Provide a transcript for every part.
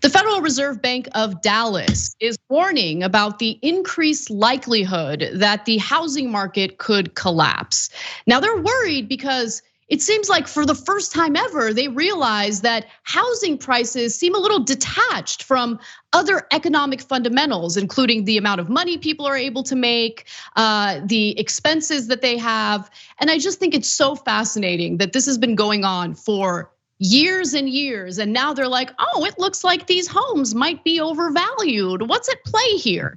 The Federal Reserve Bank of Dallas is warning about the increased likelihood that the housing market could collapse. Now, they're worried because it seems like for the first time ever, they realize that housing prices seem a little detached from other economic fundamentals, including the amount of money people are able to make, the expenses that they have. And I just think it's so fascinating that this has been going on for years and years, and now they're like, oh, it looks like these homes might be overvalued. What's at play here?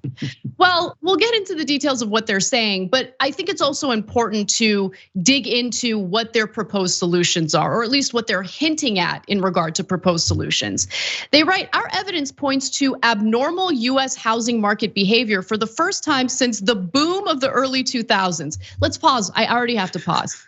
Well, we'll get into the details of what they're saying, but I think it's also important to dig into what their proposed solutions are, or at least what they're hinting at in regard to proposed solutions. They write, our evidence points to abnormal US housing market behavior for the first time since the boom of the early 2000s. Let's pause, I already have to pause.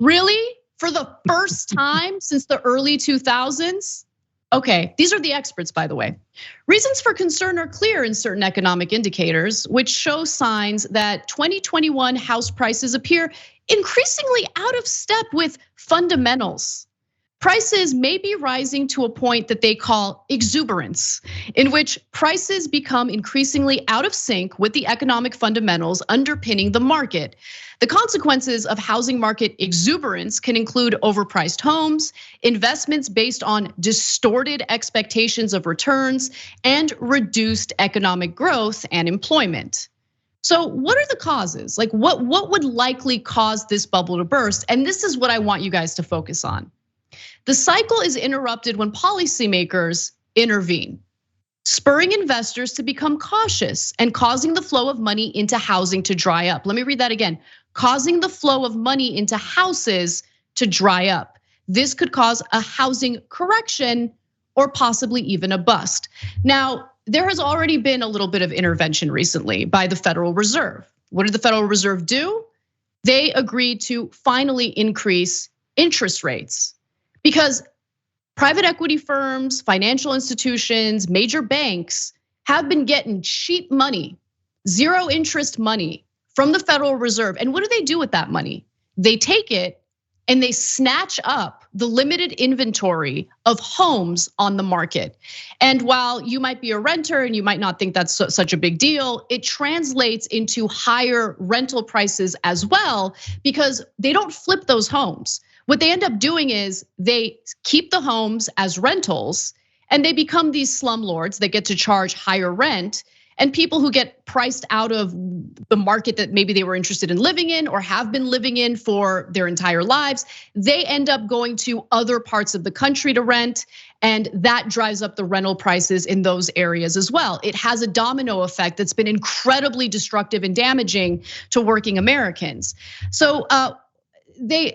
Really? For the first time since the early 2000s? Okay, these are the experts, by the way. Reasons for concern are clear in certain economic indicators, which show signs that 2021 house prices appear increasingly out of step with fundamentals. Prices may be rising to a point that they call exuberance, in which prices become increasingly out of sync with the economic fundamentals underpinning the market. The consequences of housing market exuberance can include overpriced homes, investments based on distorted expectations of returns, and reduced economic growth and employment. So what are the causes? Like what would likely cause this bubble to burst? And this is what I want you guys to focus on. The cycle is interrupted when policymakers intervene, spurring investors to become cautious and causing the flow of money into housing to dry up. Let me read that again. Causing the flow of money into houses to dry up. This could cause a housing correction or possibly even a bust. Now, there has already been a little bit of intervention recently by the Federal Reserve. What did the Federal Reserve do? They agreed to finally increase interest rates. Because private equity firms, financial institutions, major banks have been getting cheap money, zero interest money from the Federal Reserve. And what do they do with that money? They take it and they snatch up the limited inventory of homes on the market. And while you might be a renter and you might not think that's such a big deal, it translates into higher rental prices as well, because they don't flip those homes. What they end up doing is they keep the homes as rentals and they become these slumlords that get to charge higher rent. And people who get priced out of the market that maybe they were interested in living in or have been living in for their entire lives, they end up going to other parts of the country to rent. And that drives up the rental prices in those areas as well. It has a domino effect that's been incredibly destructive and damaging to working Americans. So they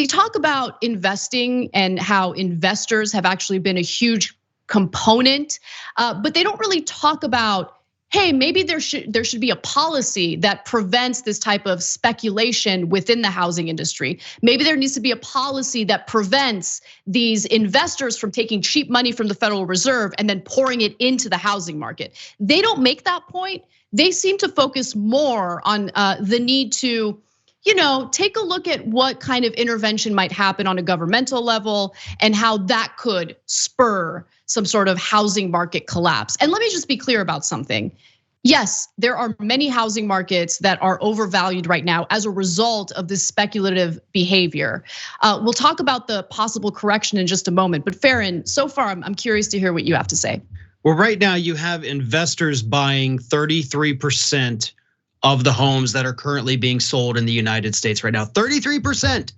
talk about investing and how investors have actually been a huge component, but they don't really talk about, hey, maybe there should be a policy that prevents this type of speculation within the housing industry. Maybe there needs to be a policy that prevents these investors from taking cheap money from the Federal Reserve and then pouring it into the housing market. They don't make that point. They seem to focus more on the need to, take a look at what kind of intervention might happen on a governmental level and how that could spur some sort of housing market collapse. And let me just be clear about something. Yes, there are many housing markets that are overvalued right now as a result of this speculative behavior. We'll talk about the possible correction in just a moment, but Farron, so far I'm curious to hear what you have to say. Well, right now you have investors buying 33% of the homes that are currently being sold in the United States right now. 33%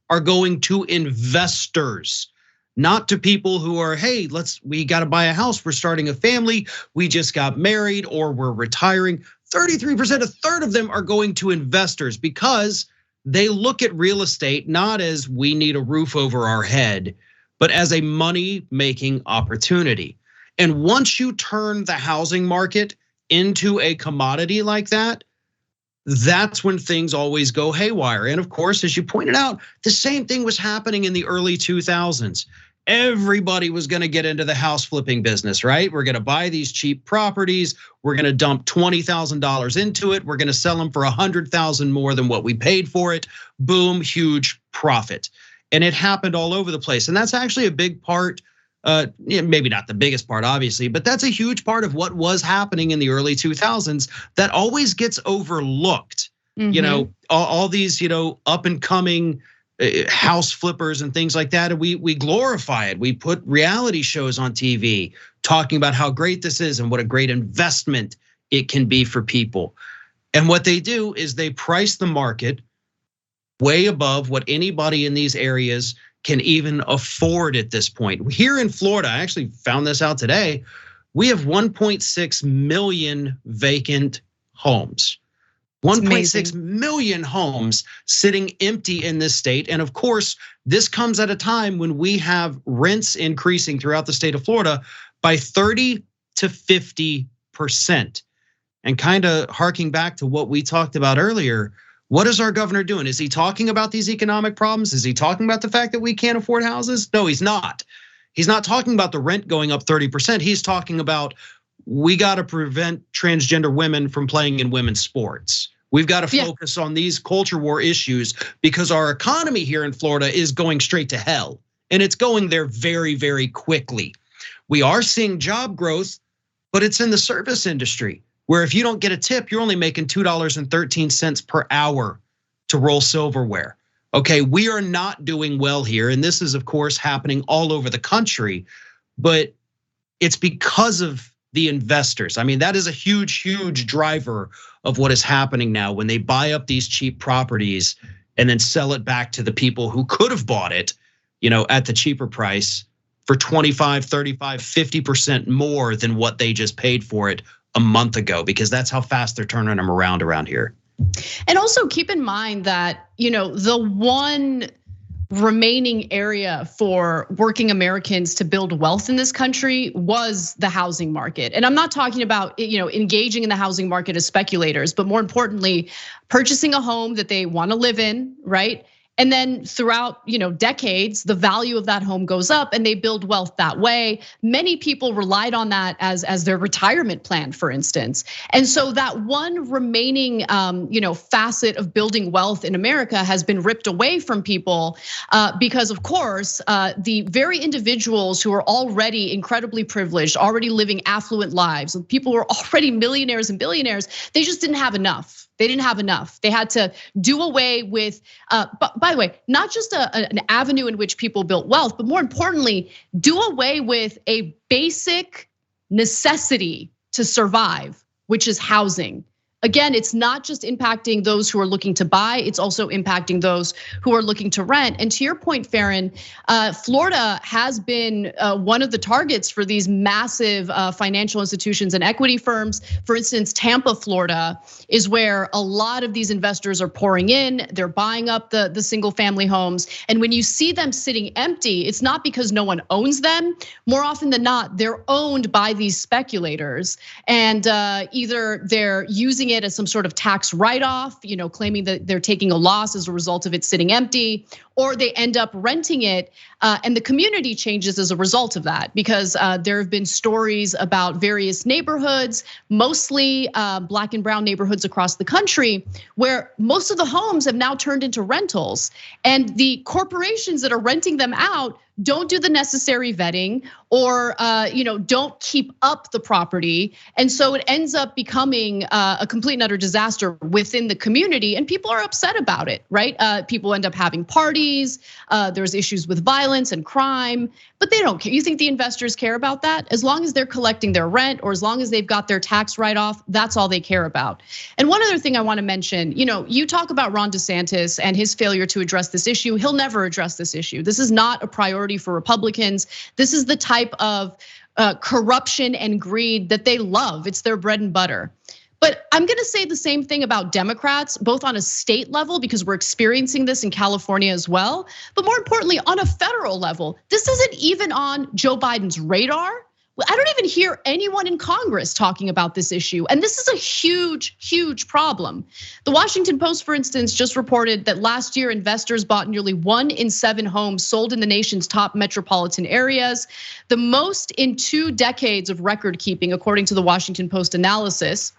are going to investors, not to people who are, hey, we gotta buy a house, we're starting a family, we just got married, or we're retiring. 33%, a third of them are going to investors because they look at real estate not as we need a roof over our head, but as a money-making opportunity. And once you turn the housing market into a commodity like that, that's when things always go haywire. And of course, as you pointed out, the same thing was happening in the early 2000s. Everybody was gonna get into the house flipping business, right? We're gonna buy these cheap properties, we're gonna dump $20,000 into it, we're gonna sell them for $100,000 more than what we paid for it. Boom, huge profit. And it happened all over the place. And that's actually a big part Maybe not the biggest part, obviously, but that's a huge part of what was happening in the early 2000s that always gets overlooked. All these, up and coming house flippers and things like that. And we glorify it. We put reality shows on TV talking about how great this is and what a great investment it can be for people. And what they do is they price the market way above what anybody in these areas can even afford at this point. Here in Florida, I actually found this out today, we have 1.6 million vacant homes. 1.6 million homes sitting empty in this state. And of course, this comes at a time when we have rents increasing throughout the state of Florida by 30 to 50%. And kind of harking back to what we talked about earlier, what is our governor doing? Is he talking about these economic problems? Is he talking about the fact that we can't afford houses? No, he's not. He's not talking about the rent going up 30%. He's talking about we got to prevent transgender women from playing in women's sports. We've got to focus on these culture war issues because our economy here in Florida is going straight to hell. And it's going there very, very quickly. We are seeing job growth, but it's in the service industry, where if you don't get a tip, you're only making $2.13 per hour to roll silverware. Okay, we are not doing well here. And this is, of course, happening all over the country, but it's because of the investors. I mean, that is a huge, huge driver of what is happening now when they buy up these cheap properties and then sell it back to the people who could have bought it, at the cheaper price for 25, 35, 50% more than what they just paid for it a month ago, because that's how fast they're turning them around here. And also keep in mind that, the one remaining area for working Americans to build wealth in this country was the housing market. And I'm not talking about, engaging in the housing market as speculators, but more importantly, purchasing a home that they want to live in, right? And then throughout, decades, the value of that home goes up and they build wealth that way. Many people relied on that as their retirement plan, for instance. And so that one remaining, facet of building wealth in America has been ripped away from people because, of course, the very individuals who are already incredibly privileged, already living affluent lives, people who are already millionaires and billionaires, they just didn't have enough. They didn't have enough. They had to do away with, by the way, not just an avenue in which people built wealth, but more importantly, do away with a basic necessity to survive, which is housing. Again, it's not just impacting those who are looking to buy, it's also impacting those who are looking to rent. And to your point, Farron, Florida has been one of the targets for these massive financial institutions and equity firms. For instance, Tampa, Florida is where a lot of these investors are pouring in. They're buying up the single family homes. And when you see them sitting empty, it's not because no one owns them. More often than not, they're owned by these speculators. And either they're using it as some sort of tax write-off, claiming that they're taking a loss as a result of it sitting empty, or they end up renting it, and the community changes as a result of that. Because there have been stories about various neighborhoods, mostly Black and brown neighborhoods across the country, where most of the homes have now turned into rentals, and the corporations that are renting them out don't do the necessary vetting or don't keep up the property. And so it ends up becoming a complete and utter disaster within the community, and people are upset about it, right? People end up having parties, there's issues with violence and crime, but they don't care. You think the investors care about that? As long as they're collecting their rent or as long as they've got their tax write-off, that's all they care about. And one other thing I wanna mention, you talk about Ron DeSantis and his failure to address this issue. He'll never address this issue. This is not a priority for Republicans. This is the type of corruption and greed that they love. It's their bread and butter. But I'm gonna say the same thing about Democrats, both on a state level, because we're experiencing this in California as well. But more importantly, on a federal level, this isn't even on Joe Biden's radar. I don't even hear anyone in Congress talking about this issue. And this is a huge, huge problem. The Washington Post, for instance, just reported that last year investors bought nearly 1 in 7 homes sold in the nation's top metropolitan areas, the most in 2 decades of record keeping, according to the Washington Post analysis.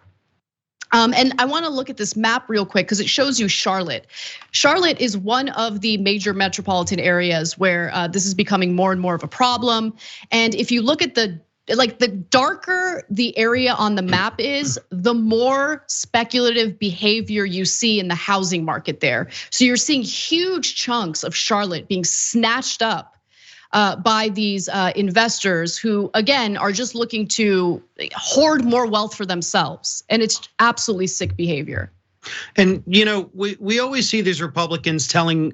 And I want to look at this map real quick because it shows you Charlotte. Charlotte is one of the major metropolitan areas where this is becoming more and more of a problem. And if you look at the darker the area on the map is, the more speculative behavior you see in the housing market there. So you're seeing huge chunks of Charlotte being snatched up by these investors who, again, are just looking to hoard more wealth for themselves. And it's absolutely sick behavior. And we always see these Republicans telling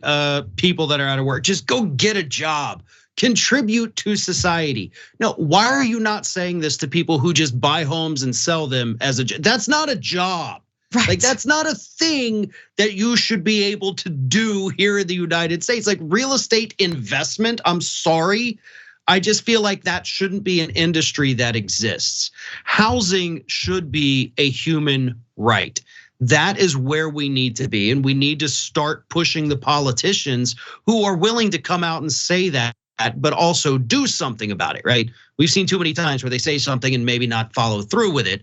people that are out of work, just go get a job, contribute to society. No, why are you not saying this to people who just buy homes and sell them as a job? That's not a job. Right. Like that's not a thing that you should be able to do here in the United States. Like real estate investment, I'm sorry. I just feel like that shouldn't be an industry that exists. Housing should be a human right. That is where we need to be. And we need to start pushing the politicians who are willing to come out and say that, but also do something about it, right? We've seen too many times where they say something and maybe not follow through with it.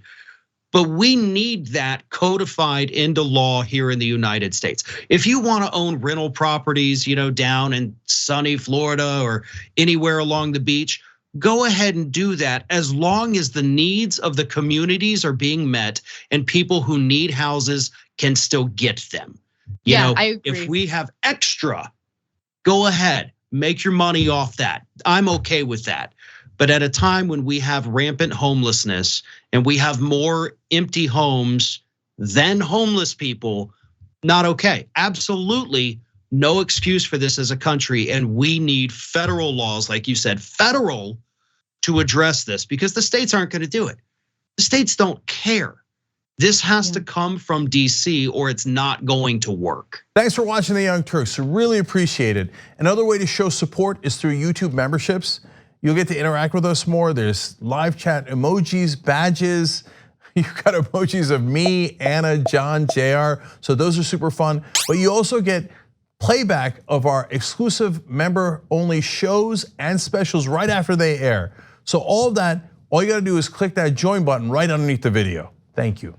But we need that codified into law here in the United States. If you want to own rental properties, down in sunny Florida or anywhere along the beach, go ahead and do that as long as the needs of the communities are being met and people who need houses can still get them. I agree. If we have extra, go ahead, make your money off that. I'm okay with that. But at a time when we have rampant homelessness and we have more empty homes than homeless people, not okay. Absolutely no excuse for this as a country. And we need federal laws, like you said, federal to address this because the states aren't going to do it. The states don't care. This has to come from DC or it's not going to work. Thanks for watching The Young Turks. Really appreciate it. Another way to show support is through YouTube memberships. You'll get to interact with us more. There's live chat emojis, badges. You've got emojis of me, Anna, John, JR. So those are super fun. But you also get playback of our exclusive member-only shows and specials right after they air. So all of that, all you gotta do is click that join button right underneath the video. Thank you.